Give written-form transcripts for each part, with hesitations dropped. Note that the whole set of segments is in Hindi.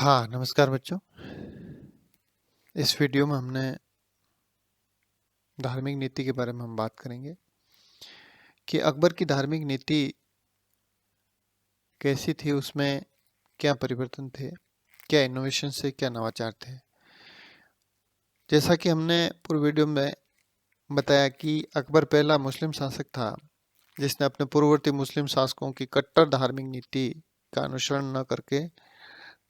हाँ, नमस्कार बच्चों। इस वीडियो में हमने धार्मिक नीति के बारे में हम बात करेंगे कि अकबर की धार्मिक नीति कैसी थी, उसमें क्या परिवर्तन थे, क्या इनोवेशन से क्या नवाचार थे। जैसा कि हमने पूर्व वीडियो में बताया कि अकबर पहला मुस्लिम शासक था जिसने अपने पूर्ववर्ती मुस्लिम शासकों की कट्टर धार्मिक नीति का अनुसरण न करके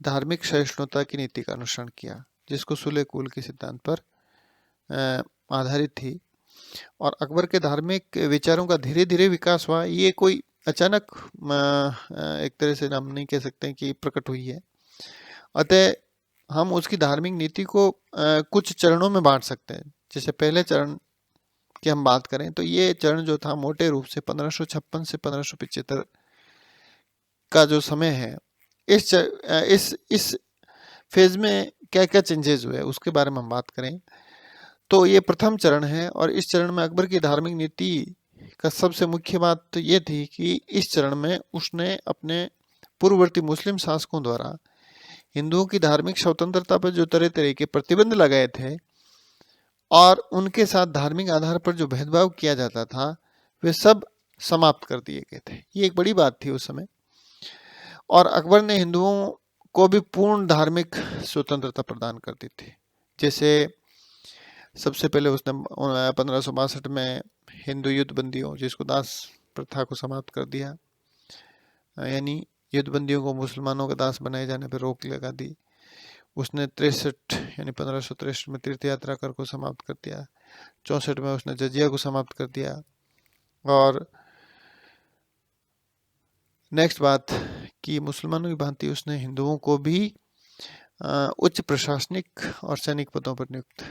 धार्मिक सहिष्णुता की नीति का अनुसरण किया, जिसको सुले कुल के सिद्धांत पर आधारित थी। और अकबर के धार्मिक विचारों का धीरे धीरे विकास हुआ। ये कोई अचानक एक तरह से हम नहीं कह सकते कि प्रकट हुई है। अतः हम उसकी धार्मिक नीति को कुछ चरणों में बांट सकते हैं। जैसे पहले चरण की हम बात करें तो ये चरण जो था मोटे रूप से 1556 से 1575 का जो समय है, इस फेज में क्या क्या चेंजेस हुए उसके बारे में हम बात करें तो ये प्रथम चरण है। और इस चरण में अकबर की धार्मिक नीति का सबसे मुख्य बात तो ये थी कि इस चरण में उसने अपने पूर्ववर्ती मुस्लिम शासकों द्वारा हिंदुओं की धार्मिक स्वतंत्रता पर जो तरह तरह के प्रतिबंध लगाए थे और उनके साथ धार्मिक आधार पर जो भेदभाव किया जाता था वे सब समाप्त कर दिए गए थे। ये एक बड़ी बात थी उस समय। और अकबर ने हिंदुओं को भी पूर्ण धार्मिक स्वतंत्रता प्रदान कर दी थी। जैसे सबसे पहले उसने 1562 में हिंदू युद्ध बंदियों, जिसको दास प्रथा को समाप्त कर दिया, यानी युद्ध बंदियों को मुसलमानों के दास बनाए जाने पर रोक लगा दी। उसने 63 यानी 1563 में तीर्थ यात्रा कर को समाप्त कर दिया। 64 में उसने जजिया को समाप्त कर दिया। और नेक्स्ट बात कि मुसलमानों की भांति उसने हिंदुओं को भी उच्च प्रशासनिक और सैनिक पदों पर नियुक्त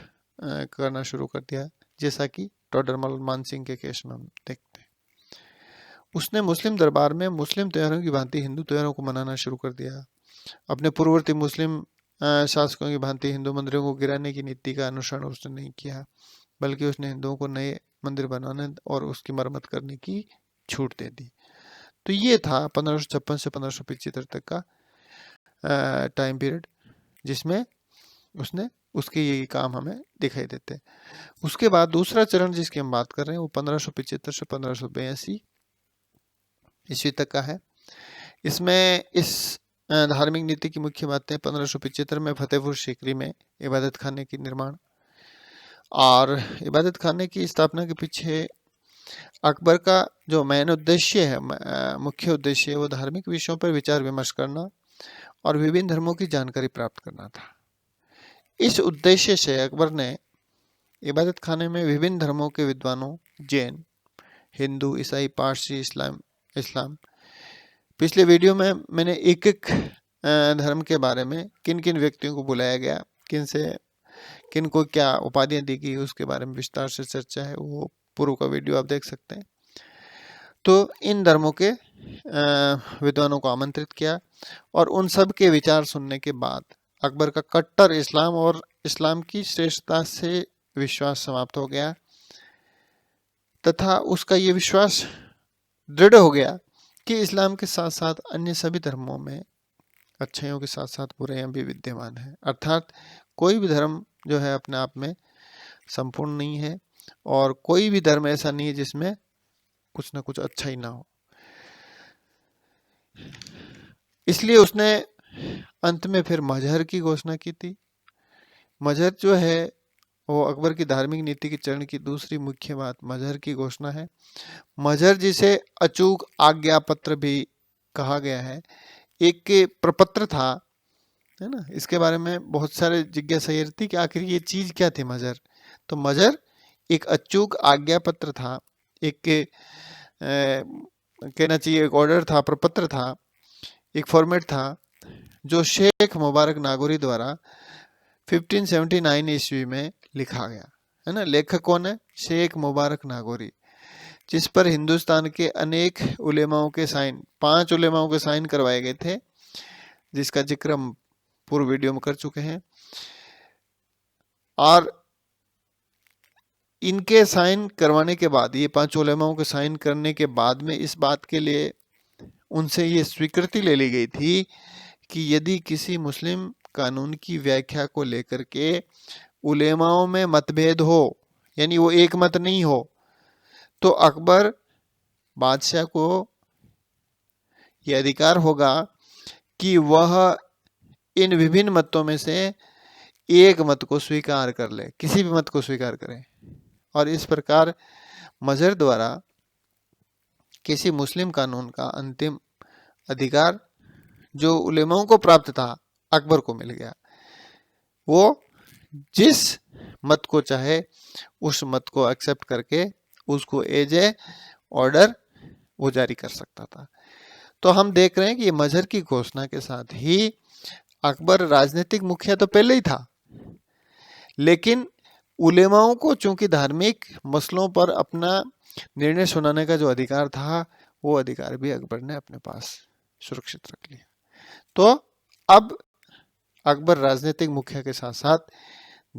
करना शुरू कर दिया, जैसा कि टोडरमल मानसिंह के केस में हम देखते हैं। उसने मुस्लिम दरबार में मुस्लिम त्योहारों की भांति हिंदू त्योहारों को मनाना शुरू कर दिया। अपने पूर्ववर्ती मुस्लिम शासकों की भांति हिंदू मंदिरों को गिराने की नीति का अनुसरण उसने नहीं किया, बल्कि उसने हिंदुओं को नए मंदिर बनाने और उसकी मरम्मत करने की छूट दे दी। तो ये था 1556 से 1575 तक का टाइम पीरियड, जिसमें उसने उसके ये काम हमें दिखाई देते हैं। उसके बाद दूसरा चरण जिसकी हम बात कर रहे हैं वो 1575 से 1582 ईस्वी तक का है। इसमें इस धार्मिक नीति की मुख्य बातें 1575 में फतेहपुर सीकरी में इबादत खाने की निर्माण। और इबादत खाने की स्थापना के पीछे अकबर का जो मेन उद्देश्य है, मुख्य उद्देश्य है, वो धार्मिक विषयों पर विचार विमर्श करना और विभिन्न धर्मों की जानकारी प्राप्त करना था। इस उद्देश्य से अकबर ने इबादत खाने में विभिन्न धर्मों के विद्वानों, जैन, हिंदू, ईसाई, पारसी, इस्लाम पिछले वीडियो में मैंने एक एक धर्म के बारे में किन किन व्यक्तियों को बुलाया गया, किन को क्या उपाधियां दी गई, उसके बारे में विस्तार से चर्चा है। वो पूर्व का वीडियो आप देख सकते हैं। तो इन धर्मों के विद्वानों को आमंत्रित किया और उन सब के विचार सुनने के बाद अकबर का कट्टर इस्लाम और इस्लाम की श्रेष्ठता से विश्वास समाप्त हो गया तथा उसका ये विश्वास दृढ़ हो गया कि इस्लाम के साथ साथ अन्य सभी धर्मों में अच्छाइयों के साथ साथ बुराइयां भी विद्यमान है। अर्थात कोई भी धर्म जो है अपने आप में संपूर्ण नहीं है और कोई भी धर्म ऐसा नहीं है जिसमें कुछ ना कुछ अच्छा ही ना हो। इसलिए उसने अंत में फिर मजहर की घोषणा की थी। मजहर जो है वो अकबर की धार्मिक नीति के चरण की दूसरी मुख्य बात मजहर की घोषणा है। मजहर जिसे अचूक आज्ञा पत्र भी कहा गया है, एक के प्रपत्र था, है ना। इसके बारे में बहुत सारे जिज्ञासा ये थी कि आखिर ये चीज क्या थी मजहर। तो मजहर एक अचूक आज्ञा पत्र था, एक के कहना चाहिए एक ऑर्डर था, प्रपत्र था, एक फॉर्मेट था जो शेख मुबारक नागौरी द्वारा 1579 ईस्वी में लिखा गया, है ना। लेखक कौन है? शेख मुबारक नागौरी, जिस पर हिंदुस्तान के अनेक उलेमाओं के साइन, 5 उलेमाओं के साइन करवाए गए थे, जिसका जिक्र हम पूर्व वीडियो में कर चुके हैं। और इनके साइन करवाने के बाद, ये 5 उलेमाओं के साइन करने के बाद में इस बात के लिए उनसे ये स्वीकृति ले ली गई थी कि यदि किसी मुस्लिम कानून की व्याख्या को लेकर के उलेमाओं में मतभेद हो, यानी वो एक मत नहीं हो, तो अकबर बादशाह को यह अधिकार होगा कि वह इन विभिन्न मतों में से एक मत को स्वीकार कर ले, किसी भी मत को स्वीकार करे। और इस प्रकार मजहर द्वारा किसी मुस्लिम कानून का अंतिम अधिकार जो उलेमाओं को प्राप्त था अकबर को मिल गया। वो जिस मत को चाहे उस मत को एक्सेप्ट करके उसको एज ए ऑर्डर वो जारी कर सकता था। तो हम देख रहे हैं कि मजहर की घोषणा के साथ ही अकबर राजनीतिक मुखिया तो पहले ही था, लेकिन उलेमाओं को चूंकि धार्मिक मसलों पर अपना निर्णय सुनाने का जो अधिकार था, वो अधिकार भी अकबर ने अपने पास सुरक्षित रख लिया। तो अब अकबर राजनीतिक मुखिया के साथ साथ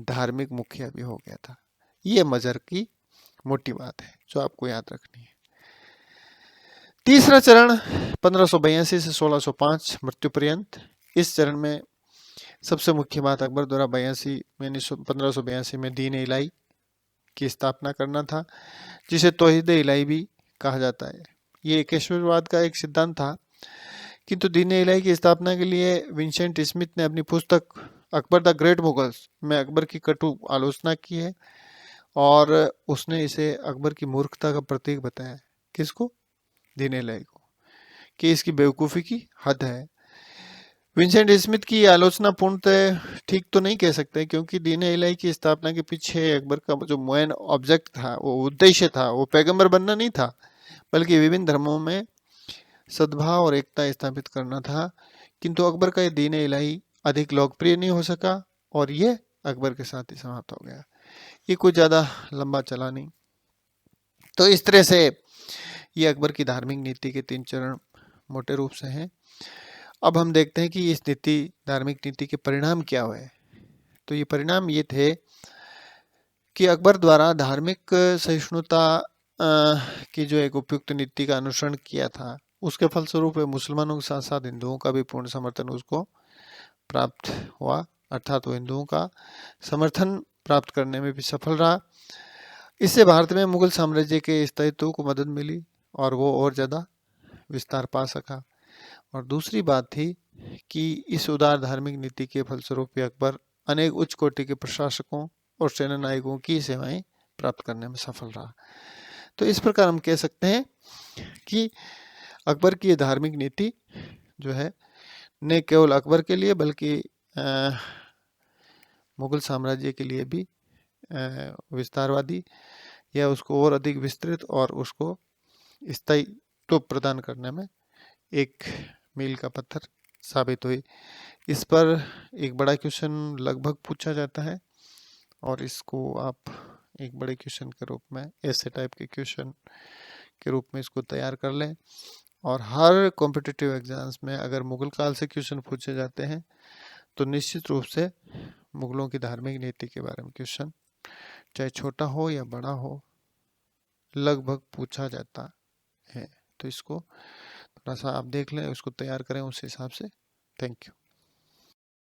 धार्मिक मुखिया भी हो गया था। ये मजहर की मोटी बात है जो आपको याद रखनी है। तीसरा चरण 1582 से 1605 मृत्यु पर्यंत। इस चरण में सबसे मुख्य बात अकबर द्वारा 1582 में दीन इलाही की स्थापना करना था, जिसे तौहीद इलाही भी कहा जाता है। ये एकेश्वरवाद का एक सिद्धांत था, किंतु दीन इलाही की स्थापना के लिए विंसेंट स्मिथ ने अपनी पुस्तक अकबर द ग्रेट मुगल्स में अकबर की कटु आलोचना की है और उसने इसे अकबर की मूर्खता का प्रतीक बताया। किसको? दीन इलाही को, कि इसकी बेवकूफ़ी की हद है। विंसेंट स्मिथ की आलोचना पूर्णतः ठीक तो नहीं कह सकते, क्योंकि दीन इलाही की स्थापना के पीछे अकबर का जो मेन ऑब्जेक्ट था, वो उद्देश्य था, वो पैगंबर बनना नहीं था, बल्कि विभिन्न धर्मों में सद्भाव और एकता स्थापित करना था। किंतु अकबर का ये दीन इलाही अधिक लोकप्रिय नहीं हो सका और ये अकबर के साथ ही समाप्त हो गया। ये कुछ ज़्यादा लंबा चला नहीं। तो इस तरह से ये अकबर की धार्मिक नीति के 3 चरण मोटे रूप से हैं। अब हम देखते हैं कि इस धार्मिक नीति के परिणाम क्या हुए। तो ये परिणाम ये थे कि अकबर द्वारा धार्मिक सहिष्णुता की जो एक उपयुक्त नीति का अनुसरण किया था, उसके फलस्वरूप मुसलमानों के साथ साथ हिंदुओं का भी पूर्ण समर्थन उसको प्राप्त हुआ, अर्थात वो हिंदुओं का समर्थन प्राप्त करने में भी सफल रहा। इससे भारत में मुगल साम्राज्य के स्थायित्व को मदद मिली और वो और ज़्यादा विस्तार पा सका। और दूसरी बात थी कि इस उदार धार्मिक नीति के फलस्वरूप अकबर अनेक उच्च कोटि के प्रशासकों और सेना नायकों की सेवाएं प्राप्त करने में सफल रहा। तो इस प्रकार हम कह सकते हैं कि अकबर की धार्मिक नीति जो है न केवल अकबर के लिए बल्कि मुगल साम्राज्य के लिए भी विस्तारवादी या उसको और अधिक विस्तृत और उसको स्थायित्व प्रदान करने में एक मील का पत्थर साबित हुई। इस पर एक बड़ा क्वेश्चन लगभग पूछा जाता है और इसको आप एक बड़े क्वेश्चन के रूप में, ऐसे टाइप के क्वेश्चन के रूप में इसको तैयार कर लें। और हर कॉम्पिटिटिव एग्जाम्स में अगर मुगल काल से क्वेश्चन पूछे जाते हैं तो निश्चित रूप से मुगलों की धार्मिक नीति के बारे में क्वेश्चन, चाहे छोटा हो या बड़ा हो, लगभग पूछा जाता है। तो इसको थोड़ा सा आप देख लें, उसको तैयार करें उस हिसाब से। Thank you.